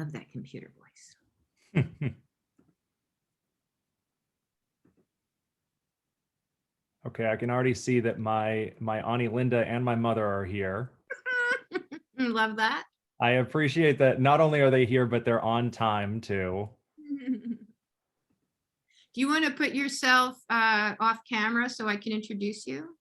Love that computer voice. Okay, I can already see that my Auntie Linda and my mother are here. Love that. I appreciate that. Not only are they here, but they're on time too. Do you want to put yourself off camera so I can introduce you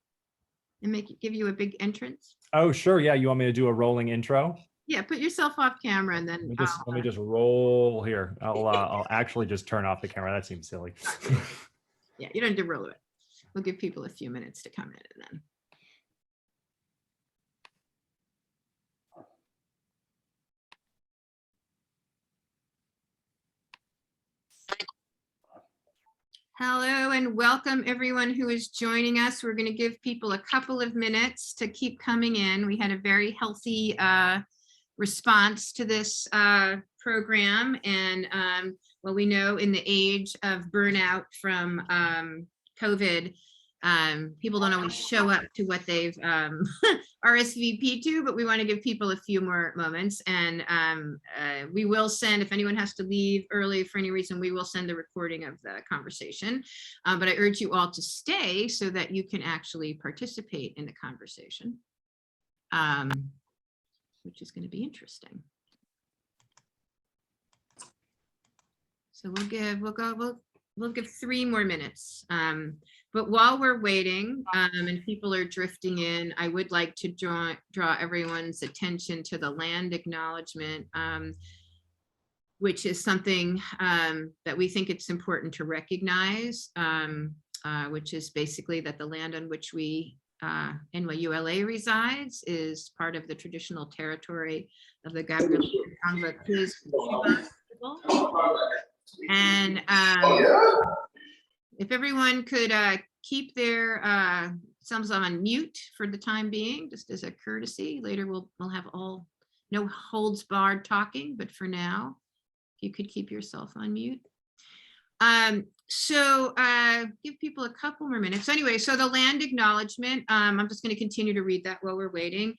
and give you a big entrance? Oh, sure. Yeah, you want me to do a rolling intro? Yeah, put yourself off camera and then Let me just roll here. I'll actually just turn off the camera. That seems silly. Yeah, you don't have to roll it. We'll give people a few minutes to come in and then. Hello and welcome everyone who is joining us. We're going to give people a couple of minutes to keep coming in. We had a very healthy response to this program, and well, we know in the age of burnout from COVID, people don't always show up to what they've RSVP'd to, but we want to give people a few more moments. And we will send, if anyone has to leave early for any reason, we will send a recording of the conversation. But I urge you all to stay so that you can actually participate in the conversation, which is going to be interesting. So we'll give 3 more minutes. But while we're waiting and people are drifting in, I would like to draw everyone's attention to the land acknowledgement, which is something that we think it's important to recognize, which is basically that the land on which we NYU LA resides is part of the traditional territory of the Gabriel people. And if everyone could keep their themselves on mute for the time being, just as a courtesy. Later we'll have no holds barred talking, but for now, if you could keep yourself on mute. So give people a couple more minutes. Anyway, so the land acknowledgement, I'm just going to continue to read that while we're waiting.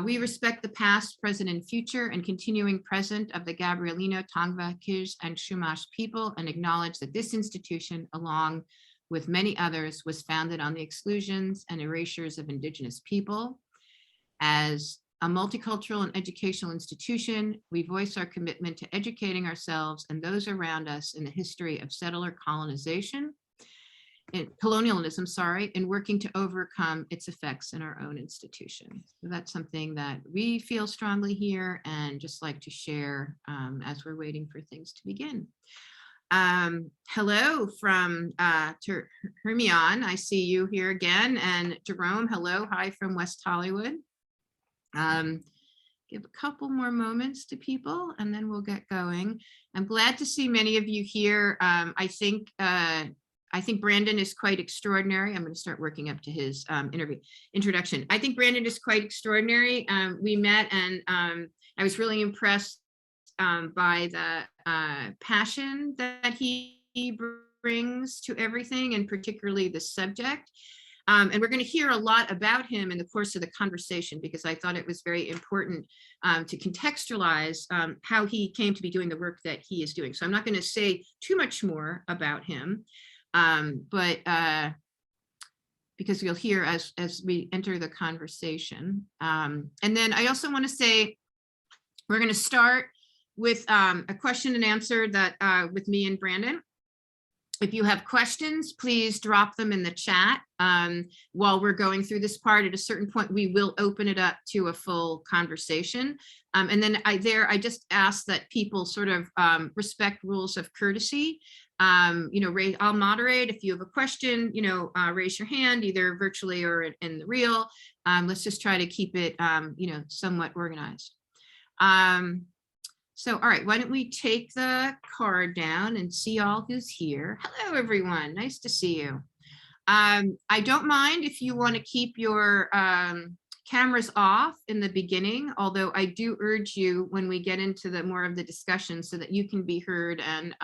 We respect the past, present, and future and continuing present of the Gabrielino, Tongva, Kij, and Chumash people, and acknowledge that this institution, along with many others, was founded on the exclusions and erasures of Indigenous people. As a multicultural and educational institution, we voice our commitment to educating ourselves and those around us in the history of settler colonization, colonialism, and working to overcome its effects in our own institution. So that's something that we feel strongly here and just like to share as we're waiting for things to begin. Hello from Hermione, I see you here again, and Jerome, hello, hi from West Hollywood. Give a couple more moments to people and then we'll get going. I'm glad to see many of you here. I think Brandon is quite extraordinary. I'm going to start working up to his introduction. I think Brandon is quite extraordinary. We met and I was really impressed by the passion that he brings to everything, and particularly the subject. And we're going to hear a lot about him in the course of the conversation, because I thought it was very important to contextualize how he came to be doing the work that he is doing. So I'm not going to say too much more about him, but because you'll hear as we enter the conversation. And then I also want to say, we're going to start with a question and answer that with me and Brandon. If you have questions, please drop them in the chat while we're going through this part. At a certain point, we will open it up to a full conversation. And then I just ask that people sort of respect rules of courtesy. I'll moderate. If you have a question, raise your hand, either virtually or in the real. Let's just try to keep it, somewhat organized. So, all right, why don't we take the card down and see all who's here. Hello, everyone. Nice to see you. I don't mind if you want to keep your cameras off in the beginning, although I do urge you when we get into the more of the discussion so that you can be heard and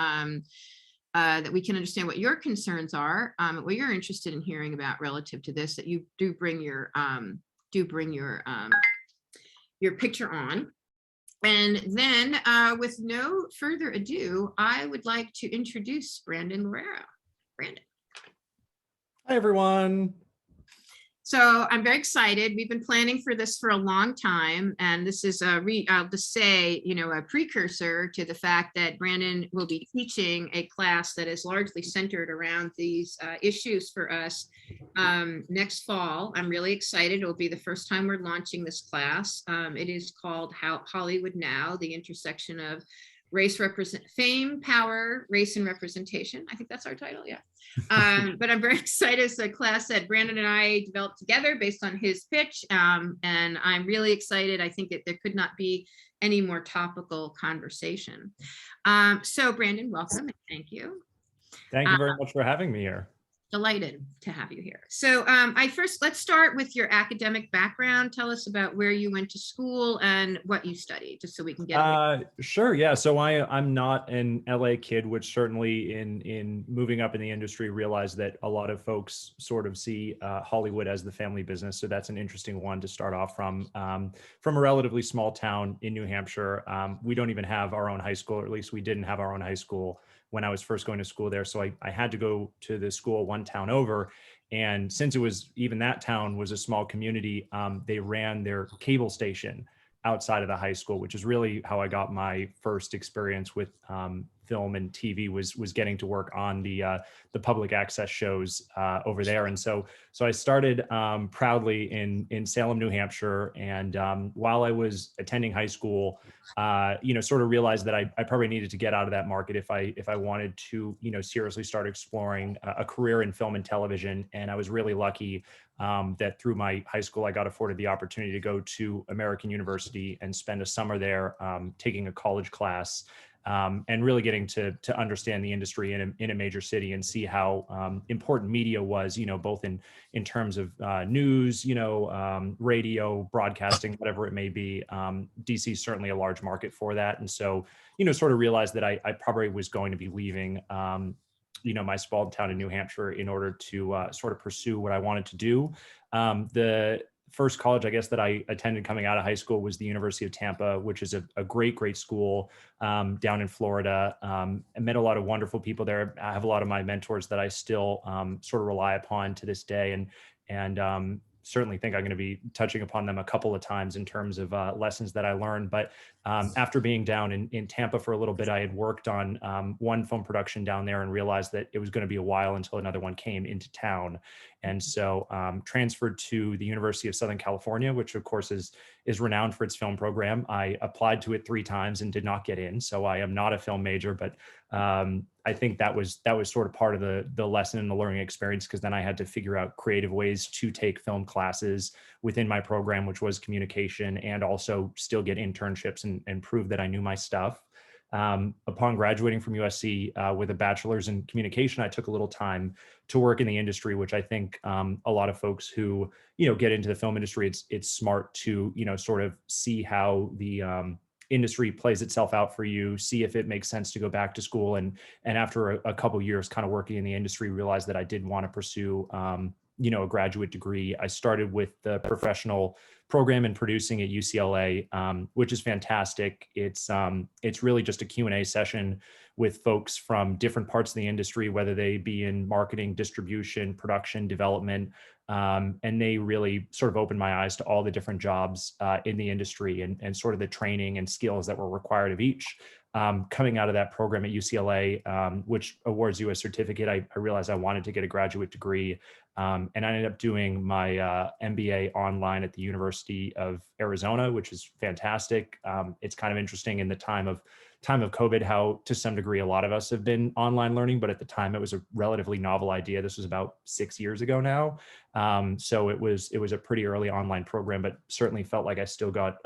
that we can understand what your concerns are, what you're interested in hearing about relative to this, that you do bring your picture on. And then with no further ado, I would like to introduce Brandon Loureiro. Brandon. Hi, everyone. So I'm very excited. We've been planning for this for a long time, and this is I'll just say, a precursor to the fact that Brandon will be teaching a class that is largely centered around these issues for us next fall. I'm really excited. It will be the first time we're launching this class. It is called Hollywood Now: The Intersection of Fame, Power, Race, and Representation. I think that's our title. Yeah. But I'm very excited. It's a class that Brandon and I developed together based on his pitch. And I'm really excited. I think that there could not be any more topical conversation. So Brandon, welcome and thank you. Thank you very much for having me here. Delighted to have you here. So let's start with your academic background. Tell us about where you went to school and what you studied, just so we can get Sure, yeah. So I'm not an LA kid, which certainly in moving up in the industry realized that a lot of folks sort of see Hollywood as the family business. So that's an interesting one to start off from a relatively small town in New Hampshire. We don't even have our own high school, or at least we didn't have our own high school when I was first going to school there. So I had to go to the school one town over. And since it was, even that town was a small community, they ran their cable station outside of the high school, which is really how I got my first experience with film and TV, was getting to work on the public access shows over there. And so I started proudly in Salem, New Hampshire. And while I was attending high school, sort of realized that I probably needed to get out of that market if I wanted to, seriously start exploring a career in film and television. And I was really lucky that through my high school, I got afforded the opportunity to go to American University and spend a summer there taking a college class and really getting to understand the industry in a major city and see how important media was, both in terms of news, radio, broadcasting, whatever it may be. DC is certainly a large market for that. And so, sort of realized that I probably was going to be leaving my small town in New Hampshire in order to sort of pursue what I wanted to do. The first college, I guess, that I attended coming out of high school was the University of Tampa, which is a great school down in Florida. I met a lot of wonderful people there. I have a lot of my mentors that I still sort of rely upon to this day, and certainly think I'm going to be touching upon them a couple of times in terms of lessons that I learned. But after being down in Tampa for a little bit, I had worked on one film production down there and realized that it was going to be a while until another one came into town. And so transferred to the University of Southern California, which of course is renowned for its film program. I applied to it 3 times and did not get in. So I am not a film major, but I think that was sort of part of the lesson and the learning experience, because then I had to figure out creative ways to take film classes within my program, which was communication, and also still get internships and prove that I knew my stuff. Upon graduating from USC with a bachelor's in communication, I took a little time to work in the industry, which I think a lot of folks who get into the film industry, it's smart to sort of see how the industry plays itself out for you, see if it makes sense to go back to school, and after a couple of years kind of working in the industry, realized that I did want to pursue a graduate degree. I started with the professional program in producing at UCLA, which is fantastic. It's really just a Q&A session with folks from different parts of the industry, whether they be in marketing, distribution, production, development. And they really sort of opened my eyes to all the different jobs in the industry and sort of the training and skills that were required of each. Coming out of that program at UCLA, which awards you a certificate, I realized I wanted to get a graduate degree. And I ended up doing my MBA online at the University of Arizona, which is fantastic. It's kind of interesting in the time of COVID, how to some degree a lot of us have been online learning, but at the time it was a relatively novel idea. This was about 6 years ago now. So it was a pretty early online program, but certainly felt like I still got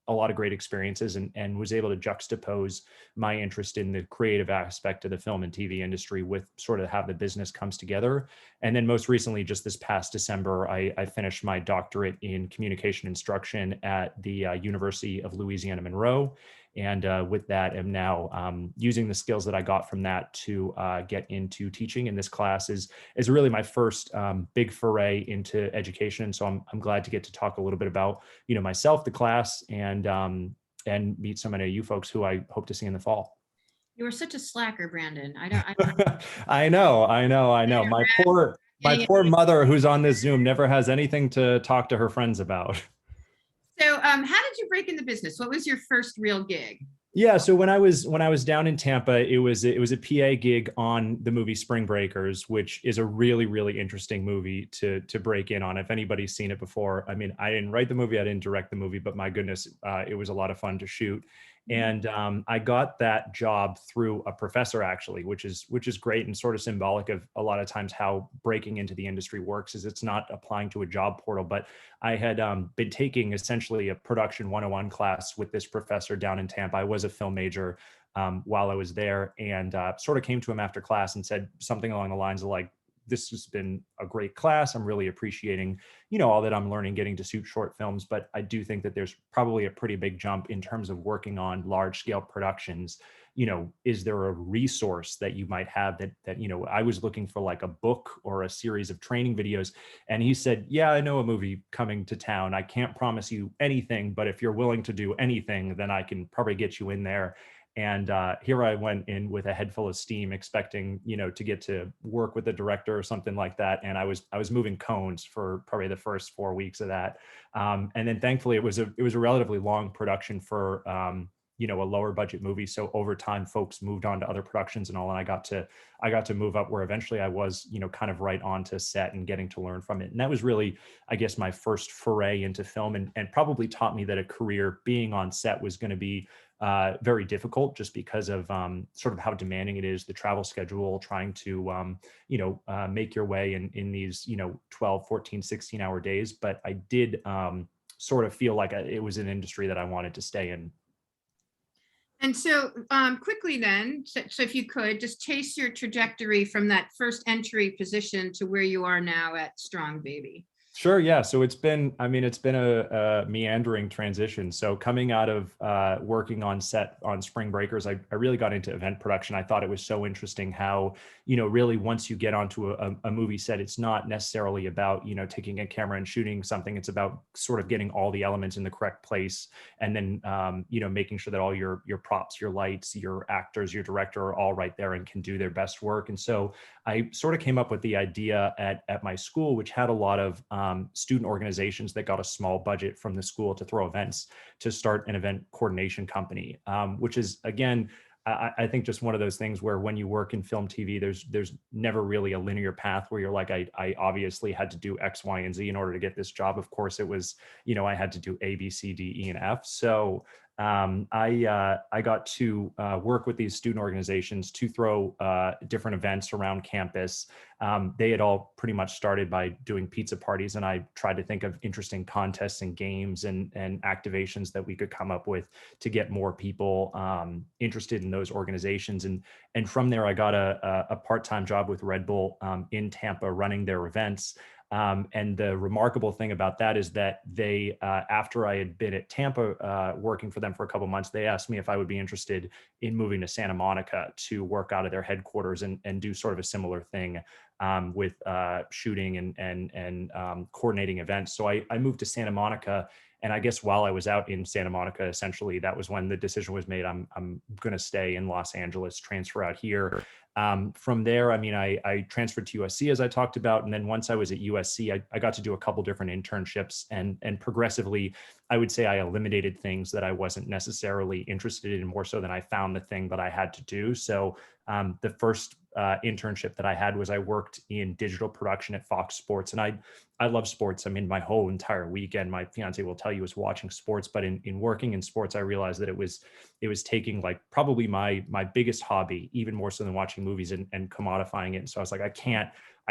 a lot of great experiences and was able to juxtapose my interest in the creative aspect of the film and TV industry with sort of how the business comes together. And then most recently, just this past December, I finished my doctorate in communication instruction at the University of Louisiana Monroe. And with that, I'm now using the skills that I got from that to get into teaching. And this class is really my first big foray into education. And so I'm glad to get to talk a little bit about myself, the class, and and meet so many of you folks who I hope to see in the fall. You were such a slacker, Brandon. I don't I know. My poor mother who's on this Zoom never has anything to talk to her friends about. So, how did you break in the business? What was your first real gig? Yeah, so when I was down in Tampa, it was a PA gig on the movie Spring Breakers, which is a really interesting movie to break in on. If anybody's seen it before, I mean, I didn't write the movie, I didn't direct the movie, but my goodness, it was a lot of fun to shoot. And I got that job through a professor actually, which is great and sort of symbolic of a lot of times how breaking into the industry works. Is it's not applying to a job portal, but I had been taking essentially a production 101 class with this professor down in Tampa. I was a film major while I was there, and sort of came to him after class and said something along the lines of like, this has been a great class. I'm really appreciating, all that I'm learning, getting to shoot short films. But I do think that there's probably a pretty big jump in terms of working on large scale productions. Is there a resource that you might have that I was looking for, like a book or a series of training videos. And he said, yeah, I know a movie coming to town. I can't promise you anything, but if you're willing to do anything, then I can probably get you in there. And here I went in with a head full of steam, expecting, to get to work with the director or something like that. And I was moving cones for probably the first 4 weeks of that. And then thankfully it was a relatively long production for, a lower budget movie. So over time, folks moved on to other productions and all, and I got to move up where eventually I was, kind of right onto set and getting to learn from it. And that was really, I guess, my first foray into film, and probably taught me that a career being on set was going to be very difficult, just because of sort of how demanding it is, the travel schedule, trying to make your way in these 12, 14, 16-hour days. But I did sort of feel like it was an industry that I wanted to stay in. And so quickly then, so if you could just chase your trajectory from that first entry position to where you are now at Strong Baby. Sure. Yeah. So it's been a meandering transition. So coming out of working on set on Spring Breakers, I really got into event production. I thought it was so interesting how, really once you get onto a movie set, it's not necessarily about, taking a camera and shooting something. It's about sort of getting all the elements in the correct place. And then, making sure that all your props, your lights, your actors, your director are all right there and can do their best work. And so I sort of came up with the idea at my school, which had a lot of student organizations that got a small budget from the school to throw events, to start an event coordination company, which is, again, I think just one of those things where when you work in film TV, there's never really a linear path where you're like, I obviously had to do X, Y, and Z in order to get this job. Of course, it was, I had to do A, B, C, D, E, and F. So I got to work with these student organizations to throw different events around campus. They had all pretty much started by doing pizza parties, and I tried to think of interesting contests and games and activations that we could come up with to get more people interested in those organizations. And from there, I got a part-time job with Red Bull in Tampa, running their events. And the remarkable thing about that is that they, after I had been at Tampa working for them for a couple of months, they asked me if I would be interested in moving to Santa Monica to work out of their headquarters and do sort of a similar thing with shooting and coordinating events. So I moved to Santa Monica. And I guess while I was out in Santa Monica, essentially, that was when the decision was made. I'm going to stay in Los Angeles, transfer out here. From there, I mean, I transferred to USC, as I talked about. And then once I was at USC, I got to do a couple different internships, and progressively, I would say I eliminated things that I wasn't necessarily interested in, more so than I found the thing that I had to do. So the first internship that I had was I worked in digital production at Fox Sports. And I love sports. I mean, my whole entire weekend, my fiance will tell you, was watching sports. But in working in sports, I realized that it was taking like probably my biggest hobby, even more so than watching movies, and commodifying it. And so I was like, I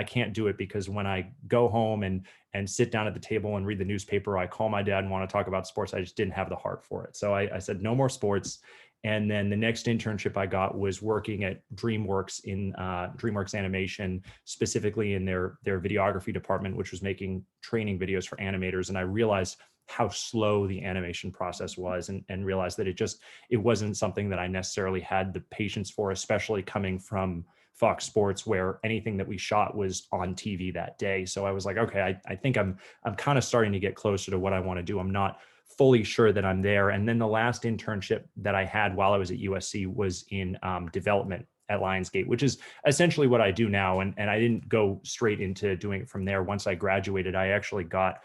can't do it, because when I go home and sit down at the table and read the newspaper, I call my dad and want to talk about sports. I just didn't have the heart for it. So I said, no more sports. And then the next internship I got was working at DreamWorks in DreamWorks Animation, specifically in their videography department, which was making training videos for animators. And I realized how slow the animation process was, and realized that it wasn't something that I necessarily had the patience for, especially coming from Fox Sports, where anything that we shot was on TV that day. So I was like, okay, I think I'm kind of starting to get closer to what I want to do. I'm not fully sure that I'm there. And then the last internship that I had while I was at USC was in development at Lionsgate, which is essentially what I do now. And I didn't go straight into doing it from there. Once I graduated, I actually got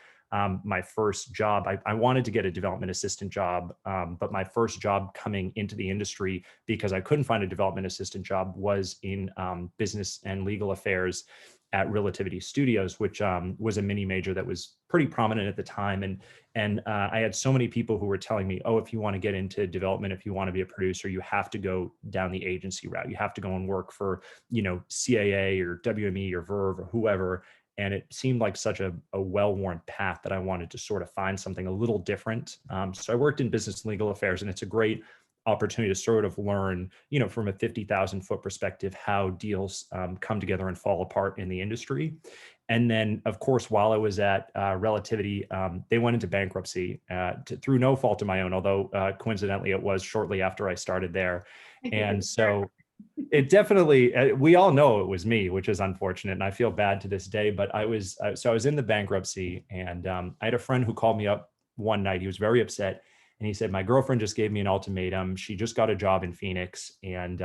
my first job. I wanted to get a development assistant job, but my first job coming into the industry, because I couldn't find a development assistant job, was in business and legal affairs at Relativity Studios, which was a mini major that was pretty prominent at the time. And I had so many people who were telling me, oh, if you want to get into development, if you want to be a producer, you have to go down the agency route. You have to go and work for, CAA or WME or Verve or whoever. And it seemed like such a well-worn path that I wanted to sort of find something a little different. So I worked in business and legal affairs, and it's a great opportunity to sort of learn, from a 50,000 foot perspective, how deals come together and fall apart in the industry. And then, of course, while I was at Relativity, they went into bankruptcy through no fault of my own, although coincidentally, it was shortly after I started there. And so it definitely, we all know it was me, which is unfortunate. And I feel bad to this day, but I was in the bankruptcy, and I had a friend who called me up one night. He was very upset. And he said, my girlfriend just gave me an ultimatum. She just got a job in Phoenix. And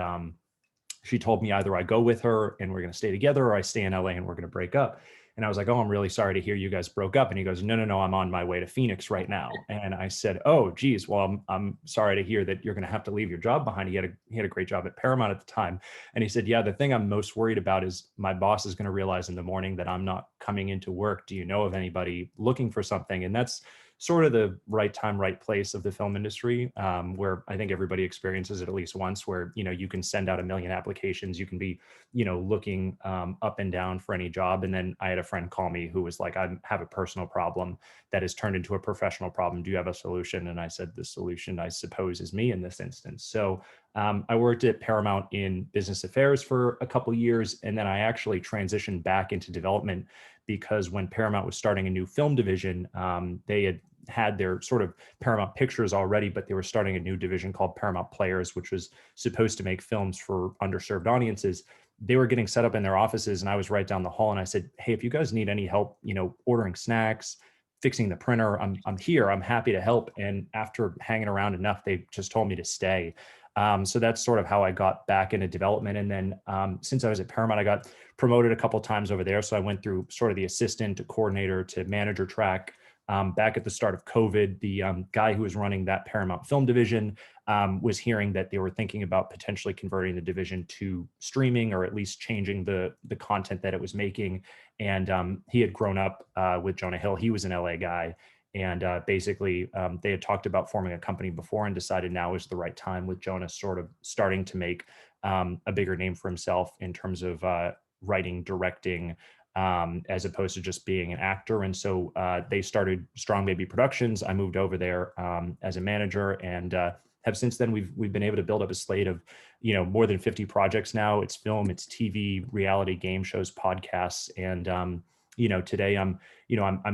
she told me either I go with her and we're going to stay together, or I stay in LA and we're going to break up. And I was like, oh, I'm really sorry to hear you guys broke up. And he goes, no, I'm on my way to Phoenix right now. And I said, oh, geez, well, I'm sorry to hear that you're going to have to leave your job behind. He had a great job at Paramount at the time. And he said, yeah, the thing I'm most worried about is my boss is going to realize in the morning that I'm not coming into work. Do you know of anybody looking for something? And that's sort of the right time, right place of the film industry, where I think everybody experiences it at least once, where, you can send out a million applications, you can be, looking up and down for any job. And then I had a friend call me who was like, I have a personal problem that has turned into a professional problem. Do you have a solution? And I said, the solution, I suppose, is me in this instance. So I worked at Paramount in business affairs for a couple of years, and then I actually transitioned back into development, because when Paramount was starting a new film division, they had their sort of Paramount Pictures already, but they were starting a new division called Paramount Players, which was supposed to make films for underserved audiences. They were getting set up in their offices, and I was right down the hall, and I said, hey, if you guys need any help, ordering snacks, fixing the printer, I'm here, I'm happy to help. And after hanging around enough, they just told me to stay. So that's sort of how I got back into development. And then since I was at Paramount, I got promoted a couple of times over there. So I went through sort of the assistant to coordinator to manager track. Back at the start of COVID, the guy who was running that Paramount film division was hearing that they were thinking about potentially converting the division to streaming, or at least changing the content that it was making. And he had grown up with Jonah Hill. He was an LA guy. And basically, they had talked about forming a company before and decided now is the right time, with Jonah sort of starting to make a bigger name for himself in terms of writing, directing, as opposed to just being an actor. And so they started Strong Baby Productions. I moved over there as a manager, and have since then we've been able to build up a slate of more than 50 projects now. It's film, it's TV, reality, game shows, podcasts, and today I'm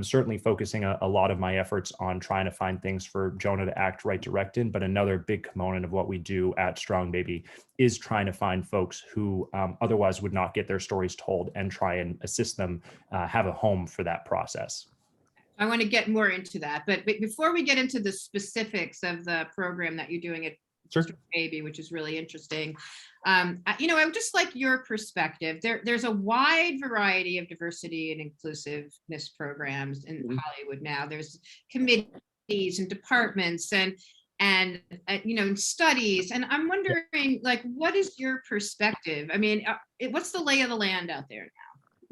certainly focusing a lot of my efforts on trying to find things for Jonah to act, write, direct in. But another big component of what we do at Strong Baby is trying to find folks who otherwise would not get their stories told, and try and assist them have a home for that process. I want to get more into that, but before we get into the specifics of the program that you're doing at Sure. Strong Baby, which is really interesting, I would just like your perspective. There's a wide variety of diversity and inclusiveness programs in Hollywood now. There's committees and departments and studies. And I'm wondering, like, what is your perspective? I mean, what's the lay of the land out there now?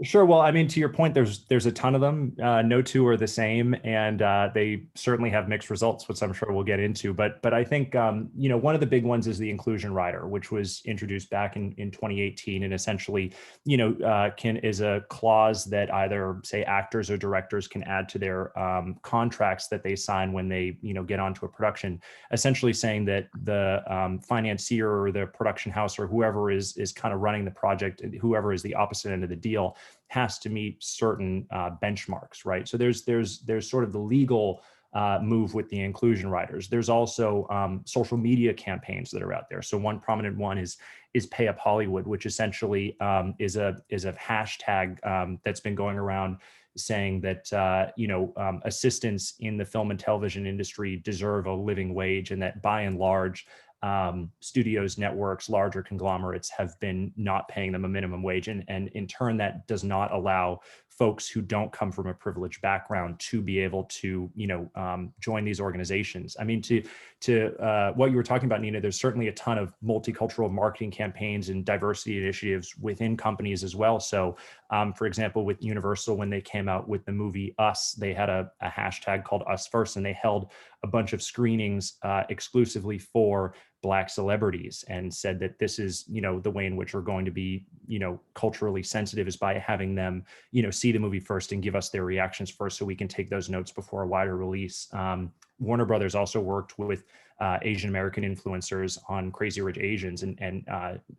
Sure. Well, I mean, to your point, there's a ton of them. No two are the same, and they certainly have mixed results, which I'm sure we'll get into. But I think one of the big ones is the inclusion rider, which was introduced back in 2018, and essentially is a clause that either, say, actors or directors can add to their contracts that they sign when they get onto a production, essentially saying that the financier or the production house or whoever is kind of running the project, whoever is the opposite end of the deal, has to meet certain benchmarks, right? So there's sort of the legal move with the inclusion riders. There's also social media campaigns that are out there. So one prominent one is Pay Up Hollywood, which essentially is a hashtag that's been going around saying that assistants in the film and television industry deserve a living wage, and that by and large, studios, networks, larger conglomerates have been not paying them a minimum wage. And in turn, that does not allow folks who don't come from a privileged background to be able to, join these organizations. I mean, to what you were talking about, Nina, there's certainly a ton of multicultural marketing campaigns and diversity initiatives within companies as well. So, for example, with Universal, when they came out with the movie Us, they had a hashtag called Us First, and they held a bunch of screenings exclusively for Black celebrities, and said that this is, the way in which we're going to be, culturally sensitive, is by having them, see the movie first and give us their reactions first, so we can take those notes before a wider release. Warner Brothers also worked with Asian American influencers on Crazy Rich Asians, and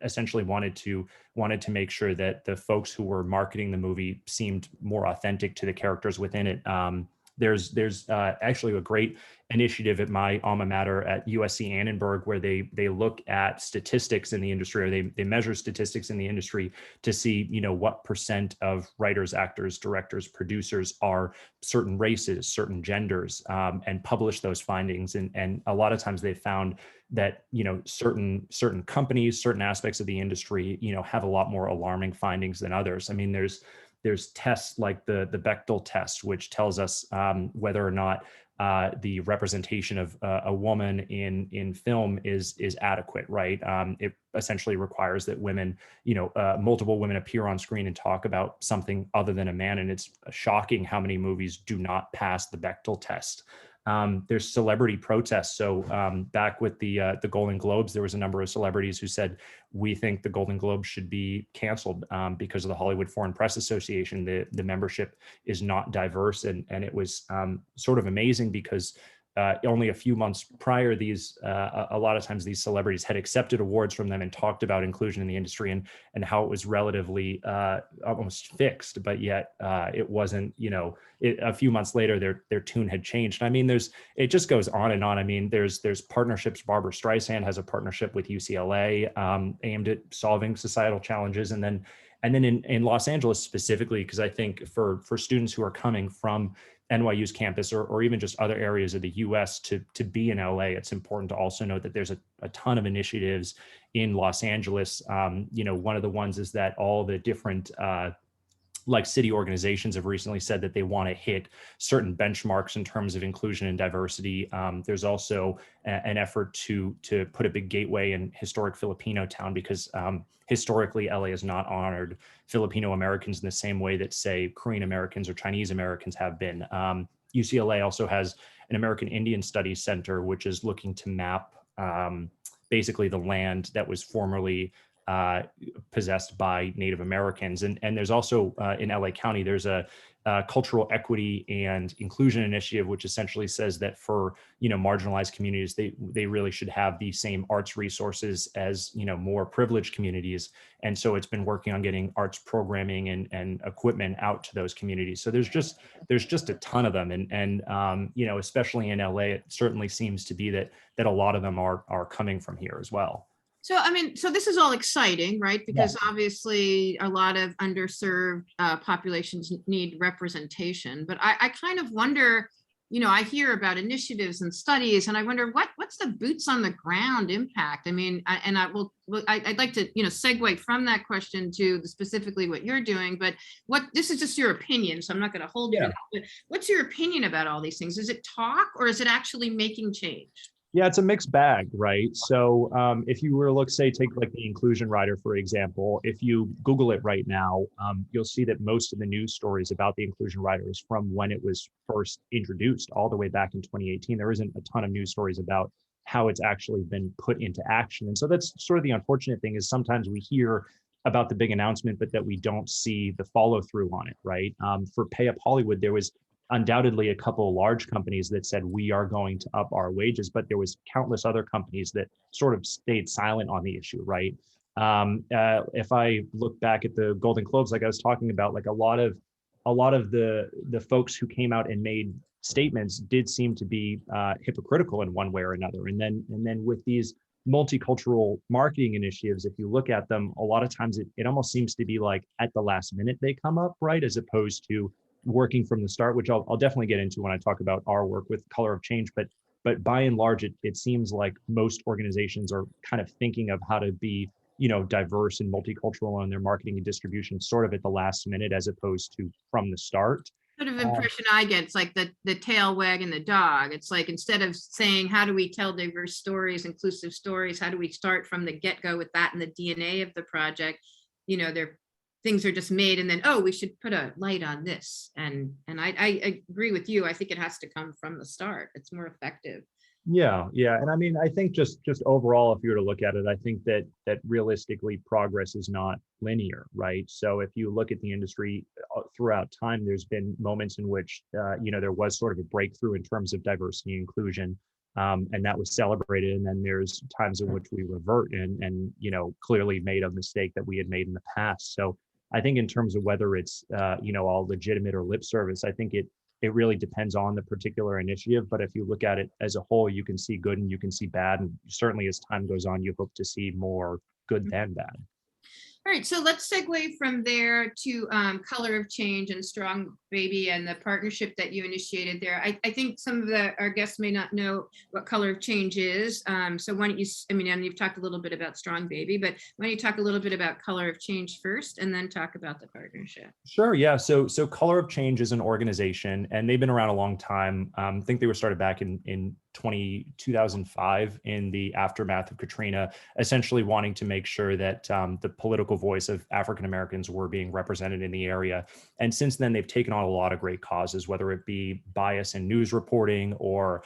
essentially wanted to make sure that the folks who were marketing the movie seemed more authentic to the characters within it. There's actually a great initiative at my alma mater at USC Annenberg, where they look at statistics in the industry, or they measure statistics in the industry to see, what percent of writers, actors, directors, producers are certain races, certain genders, and publish those findings. And a lot of times they found that, certain companies, certain aspects of the industry, have a lot more alarming findings than others. I mean, there's tests like the Bechdel test, which tells us whether or not the representation of a woman in film is adequate, right? It essentially requires that women, multiple women appear on screen and talk about something other than a man. And it's shocking how many movies do not pass the Bechdel test. There's celebrity protests. So back with the Golden Globes, there was a number of celebrities who said, we think the Golden Globes should be canceled because of the Hollywood Foreign Press Association. The membership is not diverse. And it was sort of amazing because only a few months prior, a lot of times these celebrities had accepted awards from them and talked about inclusion in the industry and how it was relatively almost fixed, but yet it wasn't, a few months later, their tune had changed. I mean, it just goes on and on. I mean, there's partnerships. Barbara Streisand has a partnership with UCLA aimed at solving societal challenges. And then in Los Angeles specifically, because I think for students who are coming from NYU's campus or even just other areas of the US to be in LA, it's important to also note that there's a ton of initiatives in Los Angeles. One of the ones is that all the different like city organizations have recently said that they want to hit certain benchmarks in terms of inclusion and diversity. There's also an effort to put a big gateway in historic Filipino town, because historically LA has not honored Filipino Americans in the same way that, say, Korean Americans or Chinese Americans have been. UCLA also has an American Indian Studies Center, which is looking to map basically the land that was formerly possessed by Native Americans. And there's also in LA County, there's a cultural equity and inclusion initiative, which essentially says that for, marginalized communities, they really should have the same arts resources as, more privileged communities. And so it's been working on getting arts programming and equipment out to those communities. So there's just a ton of them. And especially in LA, it certainly seems to be that a lot of them are coming from here as well. So, I mean, so this is all exciting, right? Because obviously a lot of underserved populations need representation. But I kind of wonder, I hear about initiatives and studies, and I wonder what's the boots on the ground impact? I mean, I'd like to, segue from that question to specifically what you're doing. But this is just your opinion, so I'm not going to hold you to that. But what's your opinion about all these things? Is it talk, or is it actually making change? Yeah, it's a mixed bag, right? So if you were to take like the inclusion rider, for example, if you Google it right now, you'll see that most of the news stories about the inclusion rider is from when it was first introduced all the way back in 2018. There isn't a ton of news stories about how it's actually been put into action. And so that's sort of the unfortunate thing, is sometimes we hear about the big announcement, but that we don't see the follow through on it, right? For Pay Up Hollywood, there was undoubtedly a couple of large companies that said, we are going to up our wages, but there was countless other companies that sort of stayed silent on the issue, right? If I look back at the Golden Globes, like I was talking about, like a lot of the folks who came out and made statements did seem to be hypocritical in one way or another. And then with these multicultural marketing initiatives, if you look at them, a lot of times it almost seems to be like at the last minute they come up, right? As opposed to working from the start, which I'll definitely get into when I talk about our work with Color of Change. But by and large, it seems like most organizations are kind of thinking of how to be, diverse and multicultural in their marketing and distribution sort of at the last minute, as opposed to from the start. Sort of impression I get, it's like the tail wagging the dog. It's like, instead of saying, how do we tell diverse stories, inclusive stories, how do we start from the get-go with that in the DNA of the project? Things are just made, and then, oh, we should put a light on this. And I agree with you. I think it has to come from the start. It's more effective. Yeah, and I mean, I think just overall, if you were to look at it, I think that realistically progress is not linear, right? So if you look at the industry throughout time, there's been moments in which there was sort of a breakthrough in terms of diversity and inclusion, and that was celebrated. And then there's times in which we revert and clearly made a mistake that we had made in the past. So I think in terms of whether it's all legitimate or lip service, I think it really depends on the particular initiative. But if you look at it as a whole, you can see good and you can see bad. And certainly as time goes on, you hope to see more good than bad. All right, so let's segue from there to Color of Change and Strong Baby and the partnership that you initiated there. I think some of our guests may not know what Color of Change is. So why don't you, and you've talked a little bit about Strong Baby, but why don't you talk a little bit about Color of Change first and then talk about the partnership? Sure, yeah. So Color of Change is an organization, and they've been around a long time. I think they were started back in 2005 in the aftermath of Katrina, essentially wanting to make sure that the political voice of African Americans were being represented in the area. And since then, they've taken on a lot of great causes, whether it be bias in news reporting or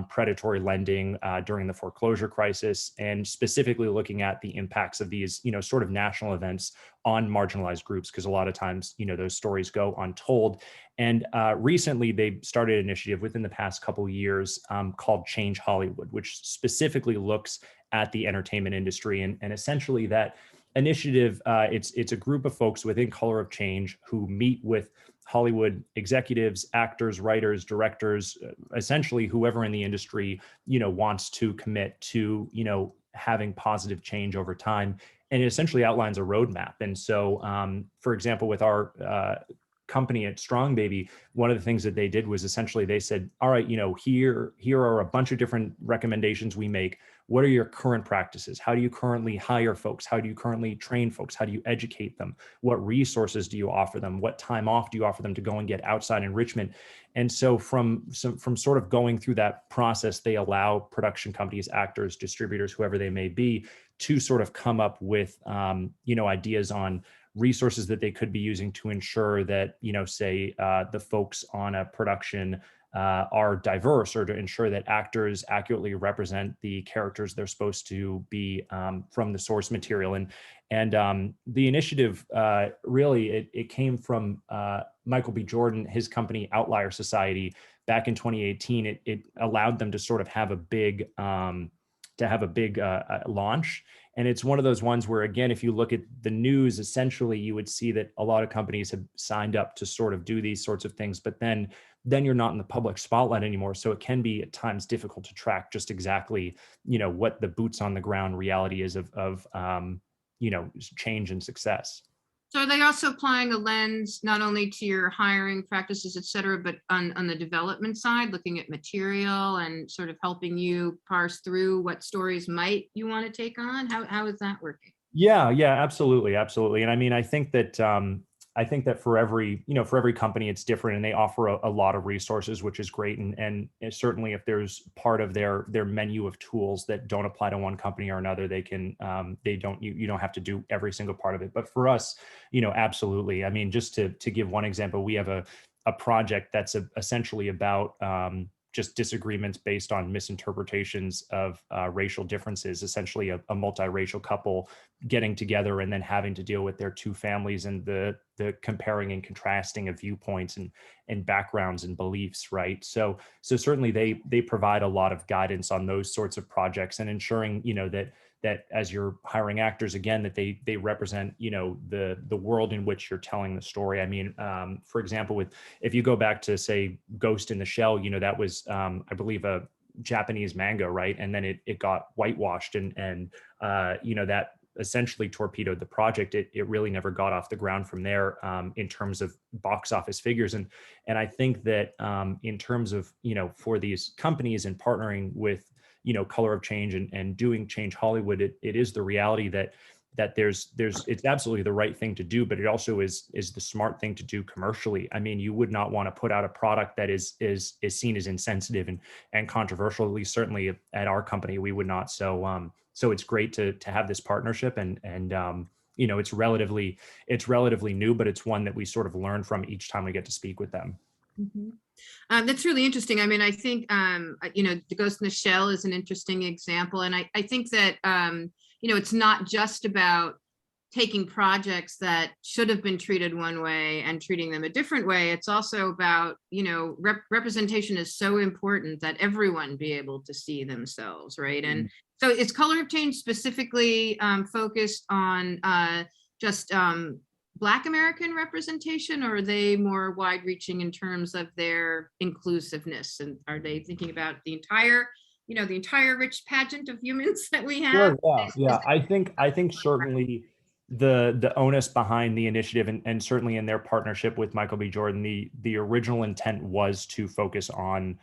predatory lending during the foreclosure crisis, and specifically looking at the impacts of these, sort of national events on marginalized groups, because a lot of times, those stories go untold. And recently, they started an initiative within the past couple of years called Change Hollywood, which specifically looks at the entertainment industry. And essentially that initiative, it's a group of folks within Color of Change who meet with Hollywood executives, actors, writers, directors, essentially whoever in the industry, wants to commit to, having positive change over time. And it essentially outlines a roadmap. And so, for example, with our company at Strong Baby, one of the things that they did was essentially they said, all right, here are a bunch of different recommendations we make. What are your current practices? How do you currently hire folks? How do you currently train folks? How do you educate them? What resources do you offer them? What time off do you offer them to go and get outside enrichment? And so from sort of going through that process, they allow production companies, actors, distributors, whoever they may be, to sort of come up with ideas on resources that they could be using to ensure that, say the folks on a production are diverse, or to ensure that actors accurately represent the characters they're supposed to be from the source material. And the initiative really, it came from Michael B. Jordan, his company Outlier Society, back in 2018. It allowed them to sort of have a big launch. And it's one of those ones where, again, if you look at the news, essentially you would see that a lot of companies have signed up to sort of do these sorts of things, but then you're not in the public spotlight anymore. So it can be at times difficult to track just exactly, what the boots on the ground reality is of change and success. So are they also applying a lens not only to your hiring practices, et cetera, but on the development side, looking at material and sort of helping you parse through what stories might you want to take on? How is that working? Yeah, absolutely. And I mean, I think that for every company it's different, and they offer a lot of resources, which is great. And certainly if there's part of their menu of tools that don't apply to one company or another, you don't have to do every single part of it. But for us, absolutely. I mean, just to give one example, we have a project that's essentially about just disagreements based on misinterpretations of racial differences, essentially a multiracial couple getting together and then having to deal with their two families and the comparing and contrasting of viewpoints and backgrounds and beliefs, right? So certainly they provide a lot of guidance on those sorts of projects, and ensuring, that as you're hiring actors, again, that they represent, the world in which you're telling the story. I mean, for example, if you go back to, say, Ghost in the Shell, that was, I believe, a Japanese manga, right? And then it got whitewashed, and that essentially torpedoed the project. It really never got off the ground from there in terms of box office figures. And I think that in terms of, for these companies and partnering with, Color of Change and doing Change Hollywood, it is the reality that there's it's absolutely the right thing to do, but it also is the smart thing to do commercially. I mean, you would not want to put out a product that is seen as insensitive and controversial. At least certainly at our company, we would not. So so it's great to have this partnership, and it's relatively new, but it's one that we sort of learn from each time we get to speak with them. Mhm. That's really interesting. I mean, I think, The Ghost in the Shell is an interesting example. And I think that, it's not just about taking projects that should have been treated one way and treating them a different way. It's also about, representation is so important that everyone be able to see themselves, right? And so is Color of Change specifically focused on just Black American representation, or are they more wide reaching in terms of their inclusiveness? And are they thinking about the entire rich pageant of humans that we have? Sure, yeah. I think certainly the onus behind the initiative, and certainly in their partnership with Michael B. Jordan, the original intent was to focus on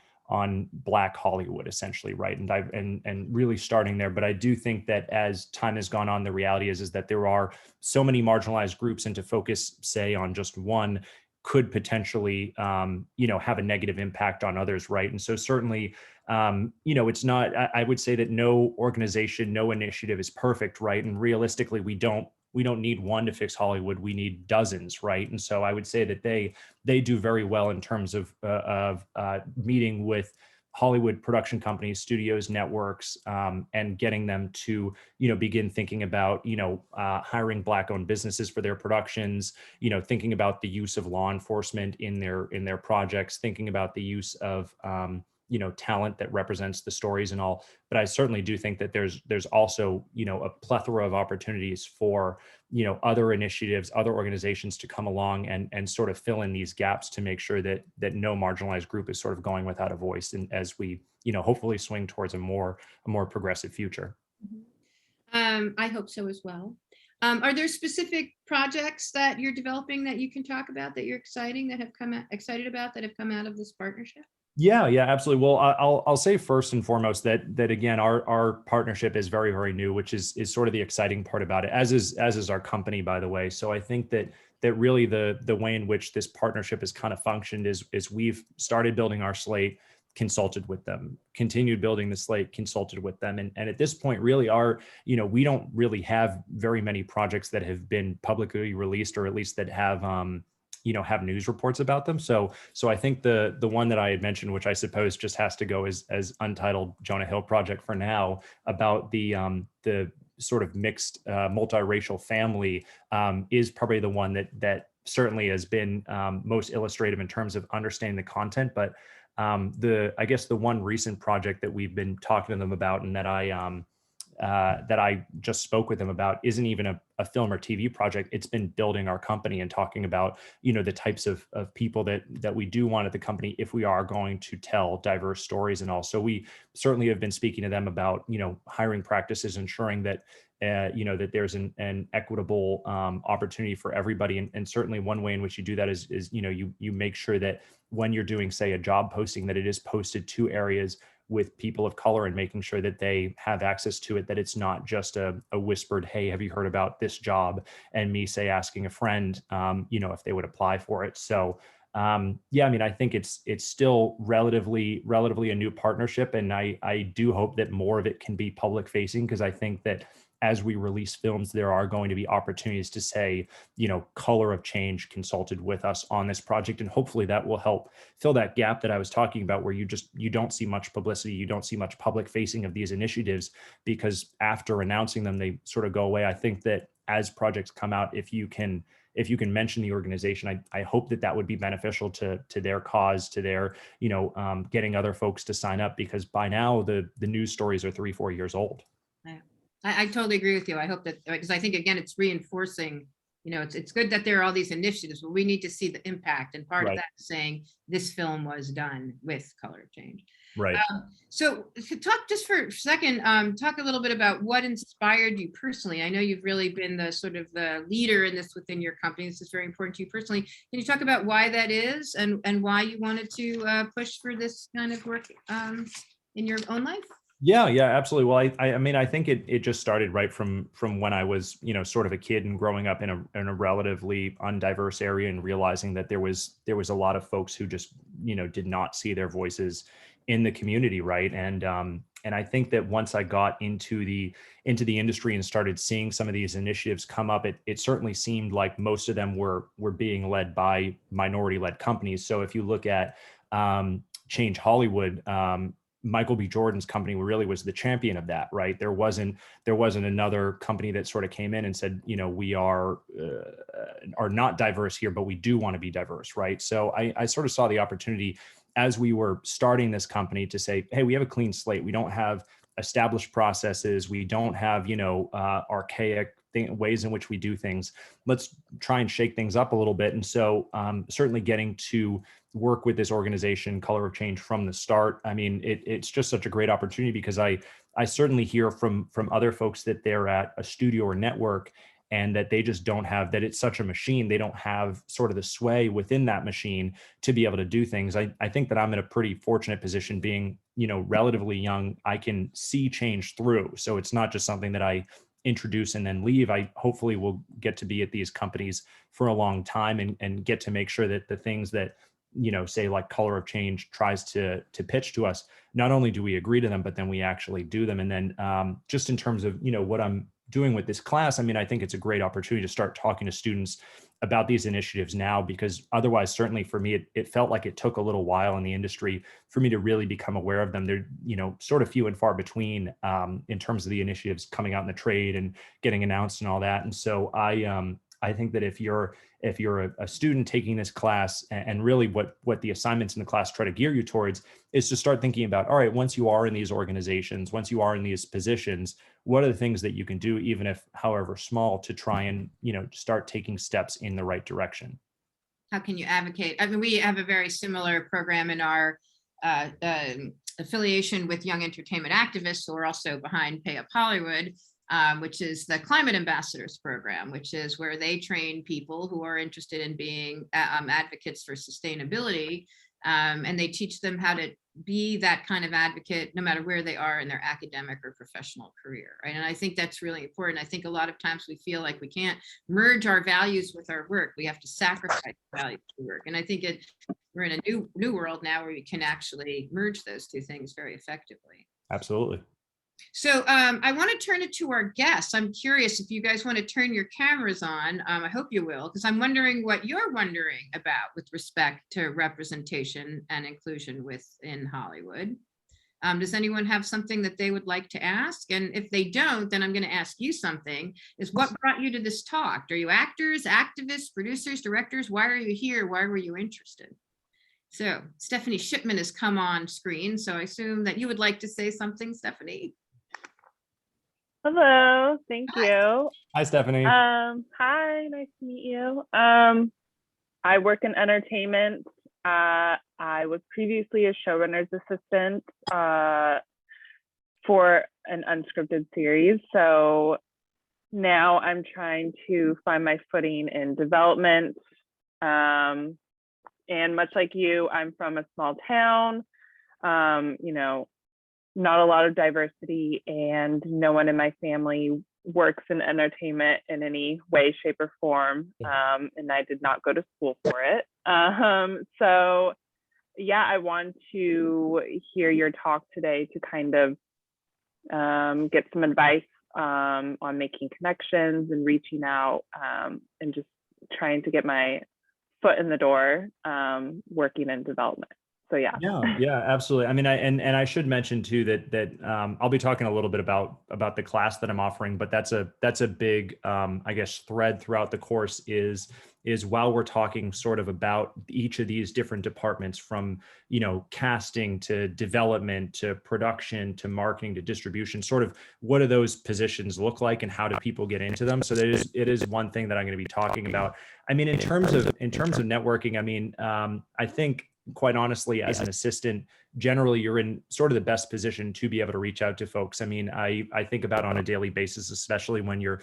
Black Hollywood, essentially, right? And really starting there. But I do think that as time has gone on, the reality is that there are so many marginalized groups, and to focus, say, on just one could potentially, have a negative impact on others, right? And so certainly, it's not. I would say that no organization, no initiative is perfect, right? And realistically, we don't need one to fix Hollywood. We need dozens, right? And so I would say that they do very well in terms of meeting with Hollywood production companies, studios, networks, and getting them to, begin thinking about, hiring Black-owned businesses for their productions, thinking about the use of law enforcement in their projects, thinking about the use of, talent that represents the stories and all. But I certainly do think that there's also, a plethora of opportunities for, other initiatives, other organizations to come along and sort of fill in these gaps to make sure that no marginalized group is sort of going without a voice. And as we, hopefully swing towards a more progressive future. I hope so as well. Are there specific projects that you're developing that you can talk about that you're excited about that have come out of this partnership? Yeah, absolutely. Well, I'll say first and foremost that again, our partnership is very, very new, which is sort of the exciting part about it, as is our company, by the way. So I think that really the way in which this partnership has kind of functioned is we've started building our slate, consulted with them, continued building the slate, consulted with them. And at this point, really we don't really have very many projects that have been publicly released, or at least that have have news reports about them. So I think the one that I had mentioned, which I suppose just has to go as Untitled Jonah Hill Project for now, about the sort of mixed multiracial family, is probably the one that certainly has been most illustrative in terms of understanding the content. But I guess the one recent project that we've been talking to them about, and that I just spoke with them about, isn't even a film or TV project. It's been building our company and talking about, the types of people that we do want at the company if we are going to tell diverse stories and all. So we certainly have been speaking to them about, hiring practices, ensuring that, that there's an equitable opportunity for everybody. And certainly one way in which you do that is you make sure that when you're doing, say, a job posting, that it is posted to areas with people of color, and making sure that they have access to it, that it's not just a whispered, hey, have you heard about this job? And me, say, asking a friend, if they would apply for it. So I mean, I think it's still relatively a new partnership. And I do hope that more of it can be public facing, because I think that as we release films, there are going to be opportunities to say, Color of Change consulted with us on this project. And hopefully that will help fill that gap that I was talking about, where you don't see much publicity, you don't see much public facing of these initiatives, because after announcing them, they sort of go away. I think that as projects come out, if you can mention the organization, I hope that would be beneficial to their cause, to their, getting other folks to sign up, because by now the news stories are 3-4 years old. Yeah. I totally agree with you. I hope that, because I think, again, it's reinforcing, it's good that there are all these initiatives, but we need to see the impact. And part of that is saying this film was done with Color of Change. Right. So talk just for a second, talk a little bit about what inspired you personally. I know you've really been the sort of the leader in this within your company. This is very important to you personally. Can you talk about why that is and why you wanted to push for this kind of work in your own life? Yeah, absolutely. Well, I mean, I think it just started right from when I was, sort of a kid and growing up in a relatively undiverse area and realizing that there was a lot of folks who just, did not see their voices in the community, right? And I think that once I got into the industry and started seeing some of these initiatives come up, it certainly seemed like most of them were being led by minority-led companies. So if you look at Change Hollywood, Michael B. Jordan's company really was the champion of that, right? There wasn't another company that sort of came in and said, we are not diverse here, but we do want to be diverse, right? So I sort of saw the opportunity as we were starting this company to say, hey, we have a clean slate. We don't have established processes. We don't have, archaic ways in which we do things. Let's try and shake things up a little bit. And so certainly getting to work with this organization, Color of Change, from the start. I mean, it's just such a great opportunity because I certainly hear from other folks that they're at a studio or network and that they just don't have, that it's such a machine. They don't have sort of the sway within that machine to be able to do things. I think that I'm in a pretty fortunate position being, relatively young. I can see change through. So it's not just something that I introduce and then leave. I hopefully will get to be at these companies for a long time and get to make sure that the things that, say like Color of Change tries to pitch to us, not only do we agree to them, but then we actually do them. And then just in terms of, what I'm doing with this class, I mean, I think it's a great opportunity to start talking to students about these initiatives now, because otherwise, certainly for me, it felt like it took a little while in the industry for me to really become aware of them. They're, sort of few and far between in terms of the initiatives coming out in the trade and getting announced and all that. And so I think that if you're a student taking this class, and really what the assignments in the class try to gear you towards is to start thinking about, all right, once you are in these organizations, once you are in these positions, what are the things that you can do, even if however small, to try and, start taking steps in the right direction? How can you advocate? I mean, we have a very similar program in our affiliation with Young Entertainment Activists, who are also behind Pay Up Hollywood, which is the Climate Ambassadors program, which is where they train people who are interested in being advocates for sustainability. And they teach them how to be that kind of advocate, no matter where they are in their academic or professional career, right? And I think that's really important. I think a lot of times we feel like we can't merge our values with our work. We have to sacrifice values to work. And I think we're in a new world now where we can actually merge those two things very effectively. Absolutely. So I want to turn it to our guests. I'm curious if you guys want to turn your cameras on. I hope you will, because I'm wondering what you're wondering about with respect to representation and inclusion within Hollywood. Does anyone have something that they would like to ask? And if they don't, then I'm going to ask you something. Is what brought you to this talk? Are you actors, activists, producers, directors? Why are you here? Why were you interested? So Stephanie Shipman has come on screen. So I assume that you would like to say something, Stephanie. Hello, thank you. Hi, Stephanie. Hi, nice to meet you. I work in entertainment. I was previously a showrunner's assistant for an unscripted series. So now I'm trying to find my footing in development. And much like you, I'm from a small town. Not a lot of diversity, and no one in my family works in entertainment in any way, shape, or form. And I did not go to school for it. So yeah, I want to hear your talk today to kind of get some advice on making connections and reaching out and just trying to get my foot in the door working in development. So yeah. Yeah, absolutely. I mean, I should mention too that I'll be talking a little bit about the class that I'm offering, but that's a big I guess thread throughout the course is while we're talking sort of about each of these different departments, from casting to development to production to marketing to distribution, sort of what do those positions look like and how do people get into them? So it is one thing that I'm going to be talking about. I mean, in terms of networking, I mean, I think quite honestly, as an assistant, generally you're in sort of the best position to be able to reach out to folks. I mean, I think about on a daily basis, especially when you're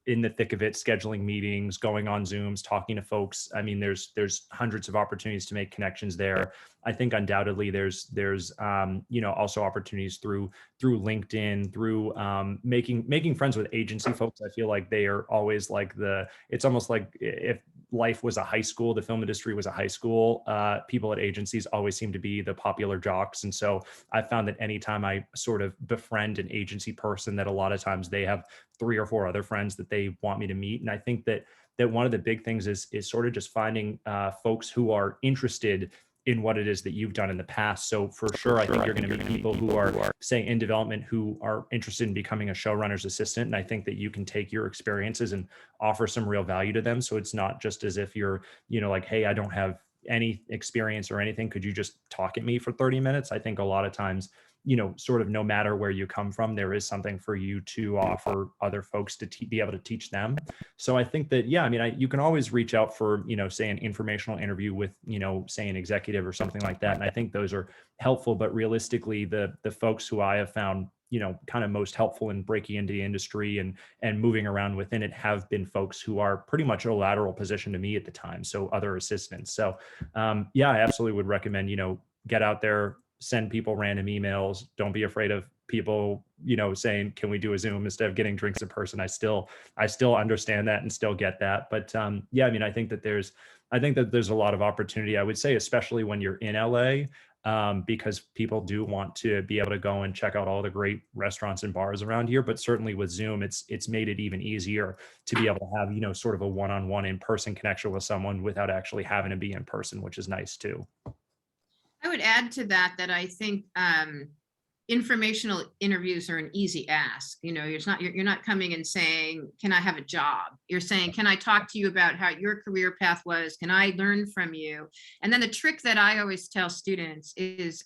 in the thick of it, scheduling meetings, going on Zooms, talking to folks. I mean, there's hundreds of opportunities to make connections there. I think undoubtedly there's also opportunities through LinkedIn, through making friends with agency folks. I feel like they are always like it's almost like if life was a high school, the film industry was a high school, people at agencies always seem to be the popular jocks. And so I found that anytime I sort of befriend an agency person, that a lot of times they have 3 or 4 other friends that they want me to meet. And I think that one of the big things is sort of just finding folks who are interested in what it is that you've done in the past. So for sure, I think you're going to meet people who are, say, in development, who are interested in becoming a showrunner's assistant. And I think that you can take your experiences and offer some real value to them. So it's not just as if you're, like, hey, I don't have any experience or anything. Could you just talk at me for 30 minutes? I think a lot of times, sort of no matter where you come from, there is something for you to offer other folks to be able to teach them. So I think that, yeah, I mean, you can always reach out for, say an informational interview with, say an executive or something like that. And I think those are helpful, but realistically, the folks who I have found, kind of most helpful in breaking into the industry and moving around within it have been folks who are pretty much a lateral position to me at the time. So other assistants. So yeah, I absolutely would recommend, get out there, send people random emails. Don't be afraid of people, saying, can we do a Zoom instead of getting drinks in person? I still understand that and still get that. But yeah, I mean, I think that there's a lot of opportunity, I would say, especially when you're in LA, because people do want to be able to go and check out all the great restaurants and bars around here. But certainly with Zoom, it's made it even easier to be able to have, sort of a one-on-one in-person connection with someone without actually having to be in person, which is nice too. I would add to that I think informational interviews are an easy ask. You're not coming and saying, can I have a job? You're saying, can I talk to you about how your career path was? Can I learn from you? And then the trick that I always tell students is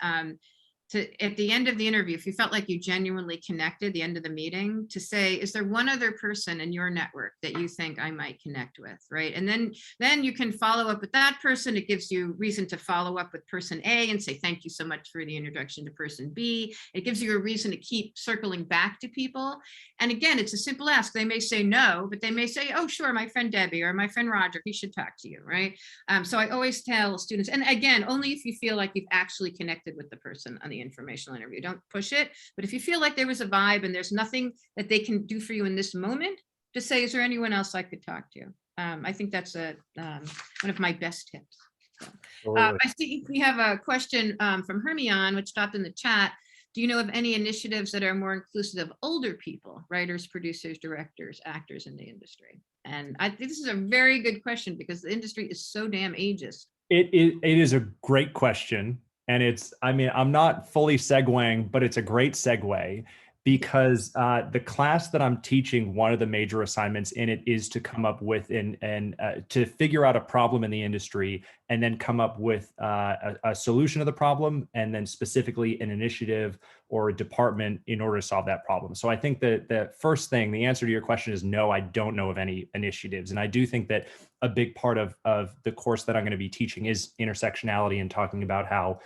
at the end of the interview, if you felt like you genuinely connected, the end of the meeting, to say, is there one other person in your network that you think I might connect with, right? And then you can follow up with that person. It gives you reason to follow up with person A and say, thank you so much for the introduction to person B. It gives you a reason to keep circling back to people. And again, it's a simple ask. They may say no, but they may say, oh, sure, my friend Debbie or my friend Roger, he should talk to you, right? So I always tell students, and again, only if you feel like you've actually connected with the person on the informational interview. Don't push it. But if you feel like there was a vibe and there's nothing that they can do for you in this moment, just say, is there anyone else I could talk to? I think that's one of my best tips. So, I see we have a question from Hermione, which stopped in the chat. Do you know of any initiatives that are more inclusive of older people, writers, producers, directors, actors in the industry? And I think this is a very good question because the industry is so damn ageist. It is a great question. And I'm not fully segueing, but it's a great segue because the class that I'm teaching, one of the major assignments in it is to come up with and to figure out a problem in the industry and then come up with a solution to the problem, and then specifically an initiative or a department in order to solve that problem. So I think that the first thing, the answer to your question is no, I don't know of any initiatives. And I do think that a big part of the course that I'm going to be teaching is intersectionality and talking about how,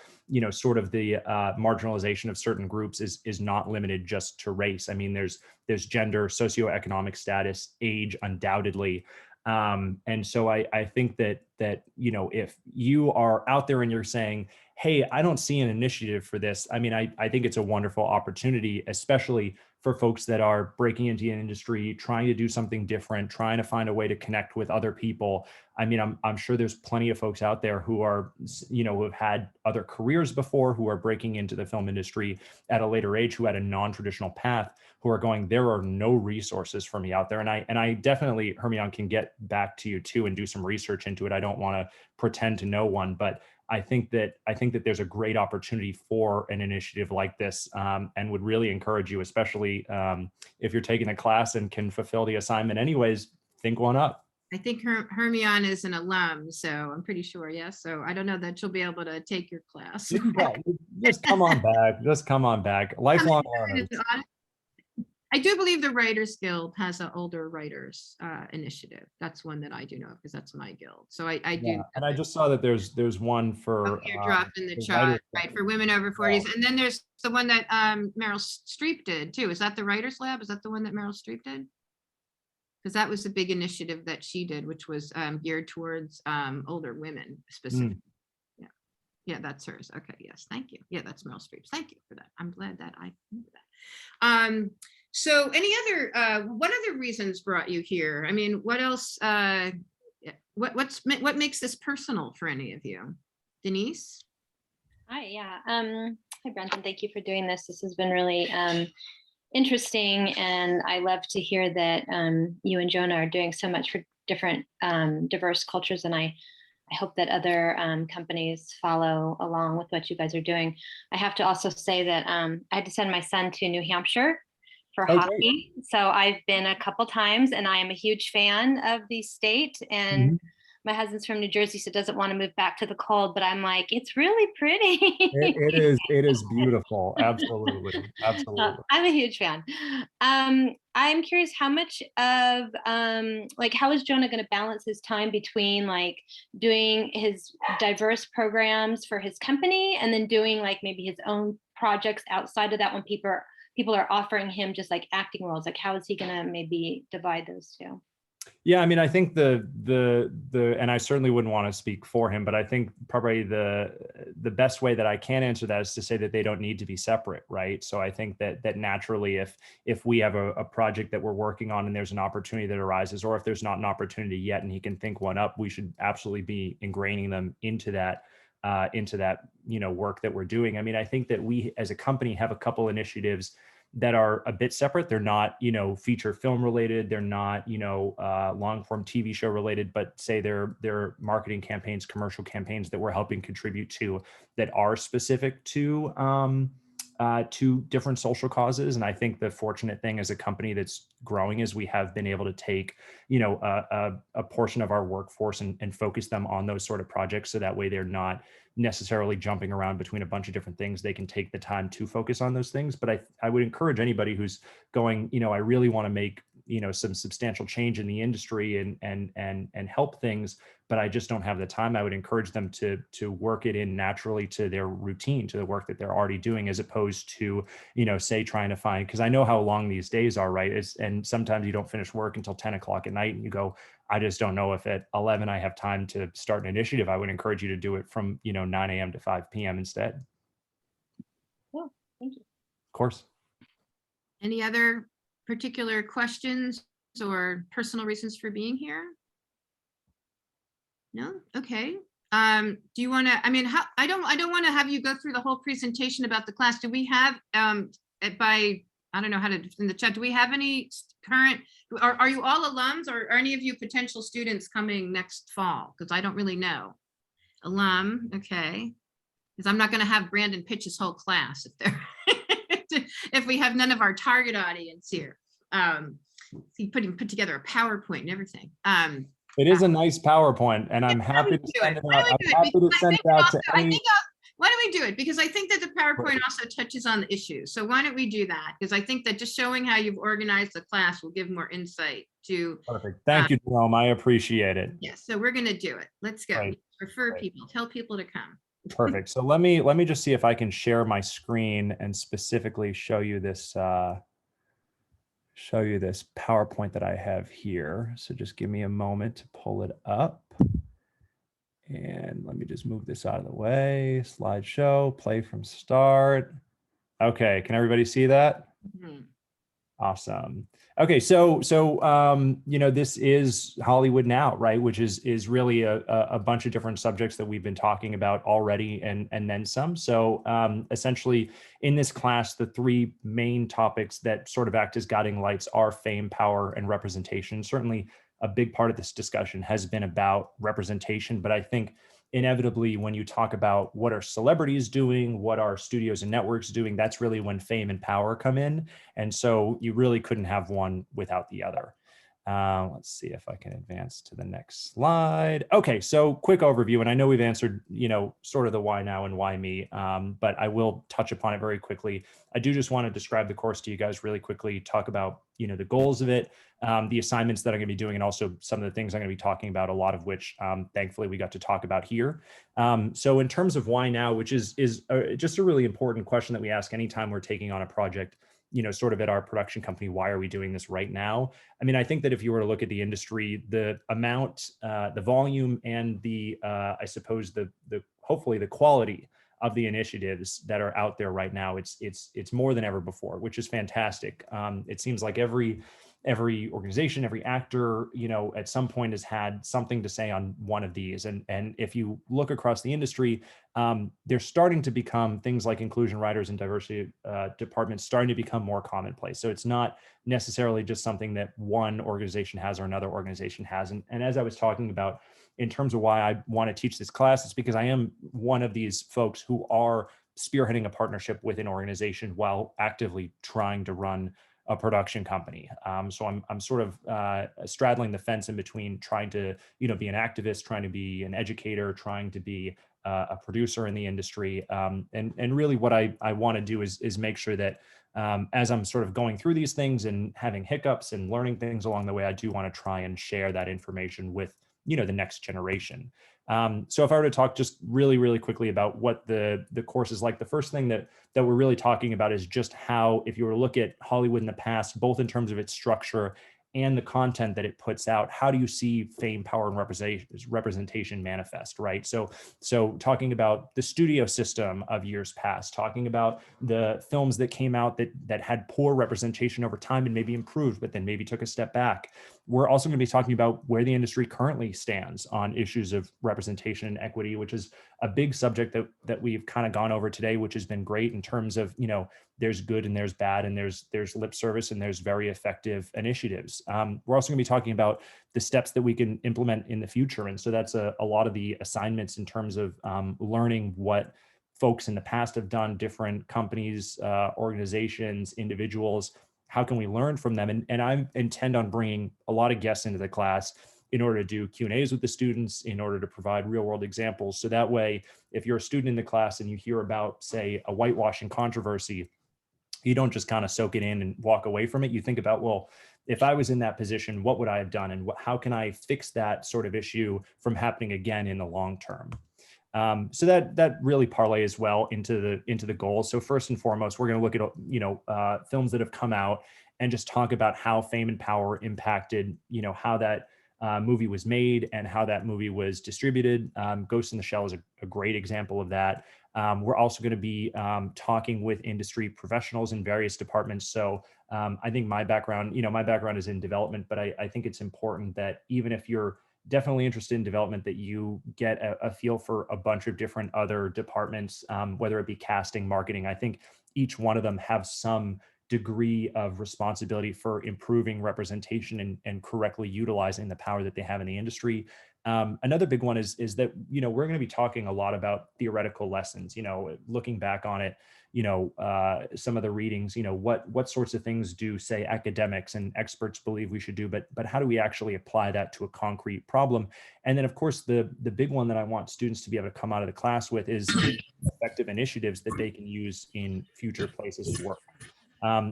sort of the marginalization of certain groups is not limited just to race. I mean, there's gender, socioeconomic status, age, undoubtedly. And so I think that, if you are out there and you're saying, hey, I don't see an initiative for this, I mean, I think it's a wonderful opportunity, especially for folks that are breaking into an industry, trying to do something different, trying to find a way to connect with other people. I mean, I'm sure there's plenty of folks out there who are, who have had other careers before, who are breaking into the film industry at a later age, who had a non-traditional path, who are going, there are no resources for me out there. And I definitely, Hermione, can get back to you too and do some research into it. I don't want to pretend to know one, but I think that there's a great opportunity for an initiative like this, and would really encourage you, especially if you're taking a class and can fulfill the assignment anyways, think one up. I think Hermione is an alum, so I'm pretty sure, yes. So I don't know that she'll be able to take your class. Just come on back. Just come on back. Lifelong learners. I do believe the Writers Guild has an older writers initiative. That's one that I do know because that's my guild. So I do. Yeah, and I just saw that there's one Oh, for you're dropped in the the chat, Writers right, for women over 40s. And then there's the one that Meryl Streep did too. Is that the Writers Lab? Is that the one that Meryl Streep did? Because that was a big initiative that she did, which was geared towards older women specifically. Yeah, yeah, that's hers. Okay, yes, thank you. Yeah, that's Meryl Streep. Thank you for that. I'm glad that I knew that. So any other, what other reasons brought you here? I mean, what else, what makes this personal for any of you? Denise? Hi, yeah. Hi, Brenton. Thank you for doing this. This has been really interesting, and I love to hear that you and Jonah are doing so much for different diverse cultures, and I hope that other companies follow along with what you guys are doing. I have to also say that I had to send my son to New Hampshire for hockey. So I've been a couple times, and I am a huge fan of the state. And my husband's from New Jersey, so doesn't want to move back to the cold, but I'm like, it's really pretty. It is beautiful. Absolutely. Absolutely. I'm a huge fan. I'm curious how much of like, how is Jonah going to balance his time between like doing his diverse programs for his company and then doing like maybe his own projects outside of that when people are offering him just like acting roles? Like, how is he going to maybe divide those two? Yeah, I mean, I think the and I certainly wouldn't want to speak for him, but I think probably the best way that I can answer that is to say that they don't need to be separate, right? So I think that naturally, if we have a project that we're working on and there's an opportunity that arises, or if there's not an opportunity yet and he can think one up, we should absolutely be ingraining them into that work that we're doing. I mean, I think that we as a company have a couple initiatives that are a bit separate. They're not, feature film related. They're not, long form TV show related, but say they're marketing campaigns, commercial campaigns that we're helping contribute to that are specific to different social causes. And I think the fortunate thing as a company that's growing is we have been able to take, a portion of our workforce and focus them on those sort of projects. So that way they're not necessarily jumping around between a bunch of different things. They can take the time to focus on those things. But I would encourage anybody who's going, I really want to make, some substantial change in the industry and help things, but I just don't have the time. I would encourage them to work it in naturally to their routine, to the work that they're already doing, as opposed to, say trying to find, because I know how long these days are, right? And sometimes you don't finish work until 10 o'clock at night and you go, I just don't know if at 11 I have time to start an initiative. I would encourage you to do it from, 9 a.m. to 5 p.m. instead. Oh, thank you. Of course. Any other particular questions or personal reasons for being here? No? Okay. Do you want to, I don't want to have you go through the whole presentation about the class. Do we have, I don't know how to, in the chat, do we have any current, are you all alums or are any of you potential students coming next fall? Because I don't really know. Alum, okay. Because I'm not going to have Brandon pitch his whole class if they're if we have none of our target audience here. He put together a PowerPoint and everything. It is a nice PowerPoint, and I'm happy to send it out. I'm happy to send it out to any. Why don't we do it? Because I think that the PowerPoint also touches on the issues. So why don't we do that? Because I think that just showing how you've organized the class will give more insight to. Perfect. Thank you, Jerome. I appreciate it. Yes. So we're going to do it. Let's go. Right. Refer Right. people. Tell people to come. Perfect. So let me just see if I can share my screen and specifically show you this PowerPoint that I have here. So just give me a moment to pull it up. And let me just move this out of the way. Slideshow, play from start. Okay, can everybody see that? Mm-hmm. Awesome. Okay, so this is Hollywood Now, right? Which is really a bunch of different subjects that we've been talking about already and then some. So essentially in this class, the three main topics that sort of act as guiding lights are fame, power, and representation. Certainly a big part of this discussion has been about representation, but I think inevitably when you talk about what are celebrities doing, what are studios and networks doing, that's really when fame and power come in. And so you really couldn't have one without the other. Let's see if I can advance to the next slide. Okay, so quick overview, and I know we've answered, sort of the why now and why me, but I will touch upon it very quickly. I do just want to describe the course to you guys really quickly, talk about, the goals of it, the assignments that I'm going to be doing, and also some of the things I'm going to be talking about, a lot of which, thankfully, we got to talk about here. So in terms of why now, which is just a really important question that we ask anytime we're taking on a project, sort of at our production company, why are we doing this right now? I mean, I think that if you were to look at the industry, the amount, the volume, and the, I suppose the hopefully the quality of the initiatives that are out there right now, it's more than ever before, which is fantastic. It seems like every organization, every actor, at some point has had something to say on one of these. And if you look across the industry, they're starting to become things like inclusion writers and diversity departments starting to become more commonplace. So it's not necessarily just something that one organization has or another organization has. And as I was talking about, in terms of why I want to teach this class, it's because I am one of these folks who are spearheading a partnership with an organization while actively trying to run a production company. So I'm sort of straddling the fence in between trying to, be an activist, trying to be an educator, trying to be a producer in the industry. And really what I want to do is make sure that as I'm sort of going through these things and having hiccups and learning things along the way, I do want to try and share that information with, the next generation. So if I were to talk just really, really quickly about what the course is like, the first thing that we're really talking about is just how, if you were to look at Hollywood in the past, both in terms of its structure and the content that it puts out, how do you see fame, power, and representation manifest, right? So talking about the studio system of years past, talking about the films that came out that had poor representation over time and maybe improved, but then maybe took a step back. We're also going to be talking about where the industry currently stands on issues of representation and equity, which is a big subject that we've kind of gone over today, which has been great in terms of, there's good and there's bad, and there's lip service and there's very effective initiatives. We're also going to be talking about the steps that we can implement in the future. And so that's a lot of the assignments in terms of learning what folks in the past have done, different companies, organizations, individuals. How can we learn from them? And I intend on bringing a lot of guests into the class in order to do Q&As with the students, in order to provide real world examples. So that way, if you're a student in the class and you hear about, say, a whitewashing controversy, you don't just kind of soak it in and walk away from it. You think about, well, if I was in that position, what would I have done? And how can I fix that sort of issue from happening again in the long term? So that really parlays well into the goals. So first and foremost, we're going to look at films that have come out and just talk about how fame and power impacted how that movie was made and how that movie was distributed. Ghost in the Shell is a great example of that. We're also going to be talking with industry professionals in various departments. So I think my background is in development, but I think it's important that even if you're definitely interested in development, that you get a feel for a bunch of different other departments, whether it be casting, marketing. I think each one of them have some degree of responsibility for improving representation and correctly utilizing the power that they have in the industry. Another big one is that, we're going to be talking a lot about theoretical lessons, looking back on it, some of the readings, what sorts of things do, say, academics and experts believe we should do, but how do we actually apply that to a concrete problem? And then, of course, the big one that I want students to be able to come out of the class with is effective initiatives that they can use in future places of work.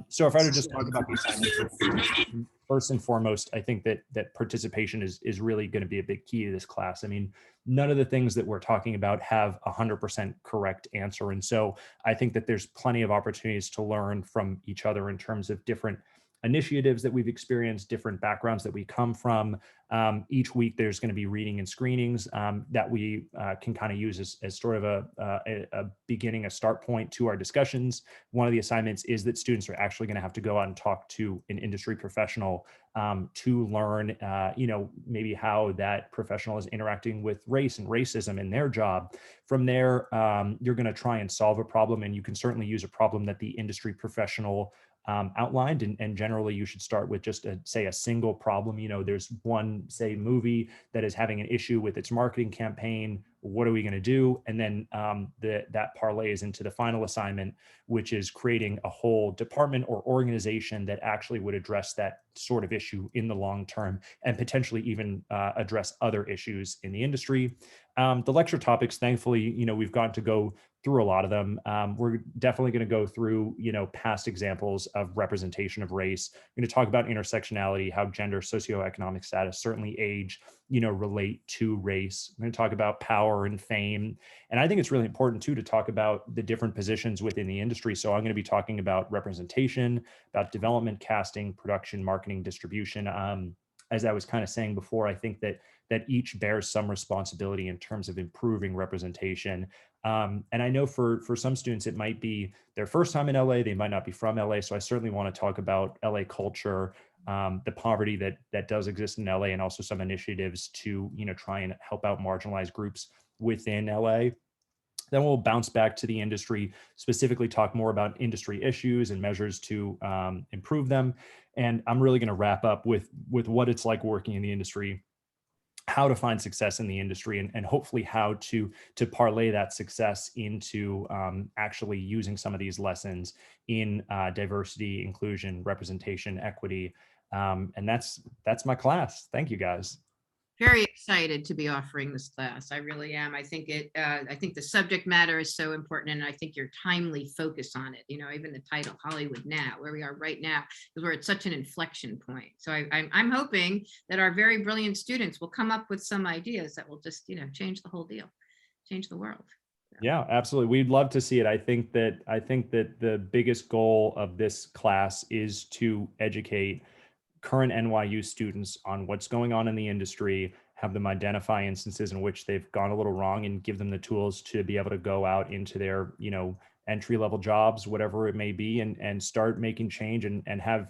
So if I were to just talk about the assignments, first and foremost, I think that participation is really going to be a big key to this class. I mean, none of the things that we're talking about have 100% correct answer. And so I think that there's plenty of opportunities to learn from each other in terms of different initiatives that we've experienced, different backgrounds that we come from. Each week there's going to be reading and screenings that we can kind of use as sort of a beginning, a start point to our discussions. One of the assignments is that students are actually going to have to go out and talk to an industry professional to learn, maybe how that professional is interacting with race and racism in their job. From there, you're going to try and solve a problem, and you can certainly use a problem that the industry professional outlined, and generally you should start with just a single problem. There's one, say, movie that is having an issue with its marketing campaign. what are we going to do? And then that parlays into the final assignment, which is creating a whole department or organization that actually would address that sort of issue in the long term, and potentially even address other issues in the industry. The lecture topics, thankfully, we've gotten to go through a lot of them. We're definitely going to go through, past examples of representation of race. We're going to talk about intersectionality, how gender, socioeconomic status, certainly age, relate to race. We're going to talk about power and fame. And I think it's really important too to talk about the different positions within the industry. So I'm going to be talking about representation, about development, casting, production, marketing, distribution. As I was kind of saying before, I think that each bears some responsibility in terms of improving representation. And I know for some students, it might be their first time in LA. They might not be from LA. So I certainly want to talk about LA culture, the poverty that does exist in LA, and also some initiatives to, try and help out marginalized groups within LA. Then we'll bounce back to the industry, specifically talk more about industry issues and measures to improve them. And I'm really going to wrap up with what it's like working in the industry, how to find success in the industry, and hopefully how to parlay that success into actually using some of these lessons in diversity, inclusion, representation, equity. And that's my class. Thank you, guys. Very excited to be offering this class. I really am. I think I think the subject matter is so important, and I think your timely focus on it. Even the title, Hollywood Now, where we are right now, is we're at such an inflection point. So I'm hoping that our very brilliant students will come up with some ideas that will just, change the whole deal, change the world. Yeah, absolutely. We'd love to see it. I think that the biggest goal of this class is to educate current NYU students on what's going on in the industry, have them identify instances in which they've gone a little wrong, and give them the tools to be able to go out into their, entry-level jobs, whatever it may be, and start making change and have,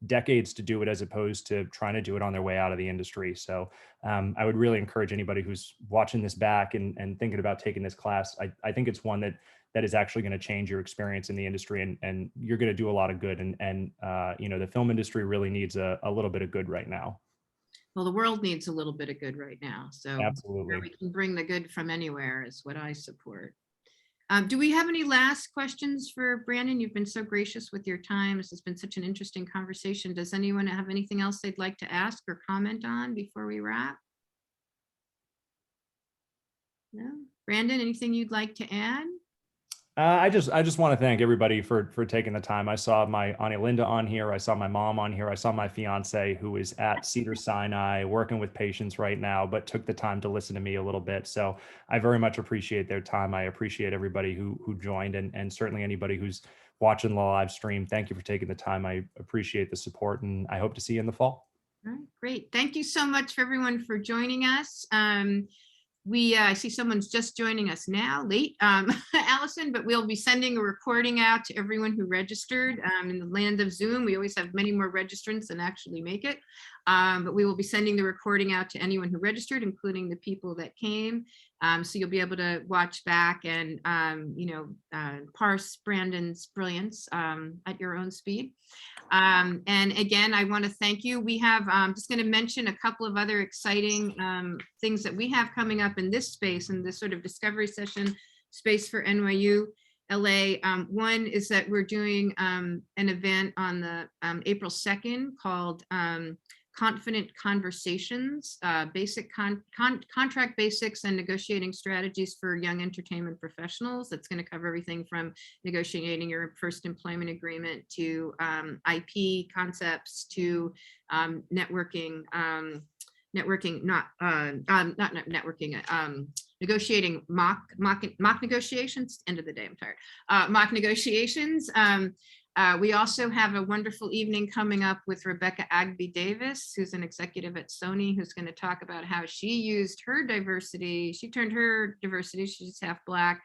decades to do it, as opposed to trying to do it on their way out of the industry. So I would really encourage anybody who's watching this back and thinking about taking this class. I think it's one that is actually going to change your experience in the industry, and you're going to do a lot of good. And the film industry really needs a little bit of good right now. Well, the world needs a little bit of good right now. So Absolutely. where we can bring the good from anywhere is what I support. Do we have any last questions for Brandon? You've been so gracious with your time. This has been such an interesting conversation. Does anyone have anything else they'd like to ask or comment on before we wrap? No? Brandon, anything you'd like to add? I just want to thank everybody for taking the time. I saw my Auntie Linda on here. I saw my mom on here. I saw my fiance, who is at Cedars-Sinai working with patients right now, but took the time to listen to me a little bit. So I very much appreciate their time. I appreciate everybody who joined, and certainly anybody who's watching the live stream. Thank you for taking the time. I appreciate the support, and I hope to see you in the fall. All right, great. Thank you so much for everyone for joining us. I see someone's just joining us now, late, Allison, but we'll be sending a recording out to everyone who registered. In the land of Zoom, we always have many more registrants than actually make it. But we will be sending the recording out to anyone who registered, including the people that came. So you'll be able to watch back and, parse Brandon's brilliance at your own speed. And again, I want to thank you. We have, just going to mention a couple of other exciting things that we have coming up in this space, in this sort of discovery session space for NYU LA. One is that we're doing an event on the April 2nd called Confident Conversations, basic contract basics and negotiating strategies for young entertainment professionals. That's going to cover everything from negotiating your first employment agreement to IP concepts to negotiating mock negotiations. End of the day, I'm tired. Mock negotiations. We also have a wonderful evening coming up with Rebecca Agby Davis, who's an executive at Sony, who's going to talk about how she used her diversity. She turned her diversity, she's half Black,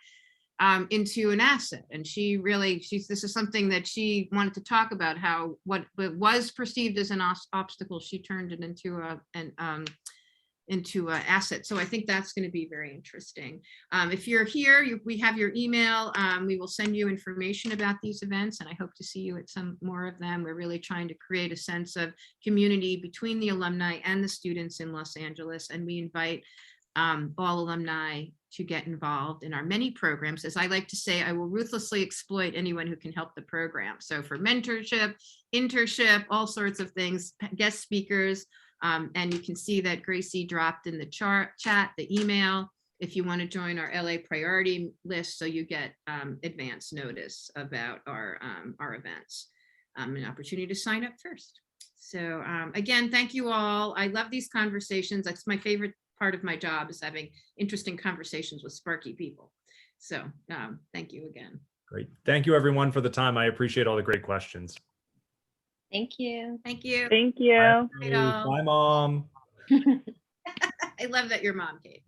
into an asset. And this is something that she wanted to talk about, how what was perceived as an obstacle, she turned it into an asset. So I think that's going to be very interesting. If you're here, we have your email. We will send you information about these events, and I hope to see you at some more of them. We're really trying to create a sense of community between the alumni and the students in Los Angeles, and we invite all alumni to get involved in our many programs. As I like to say, I will ruthlessly exploit anyone who can help the program. So for mentorship, internship, all sorts of things, guest speakers. And you can see that Gracie dropped in the chat, the email, if you want to join our LA priority list, so you get advance notice about our events, an opportunity to sign up first. So again, thank you all. I love these conversations. That's my favorite part of my job, is having interesting conversations with sparky people. So thank you again. Great. Thank you everyone for the time. I appreciate all the great questions. Thank you. Thank you. Thank you. Bye, all. Bye, Mom. I love that you're Mom, Kate.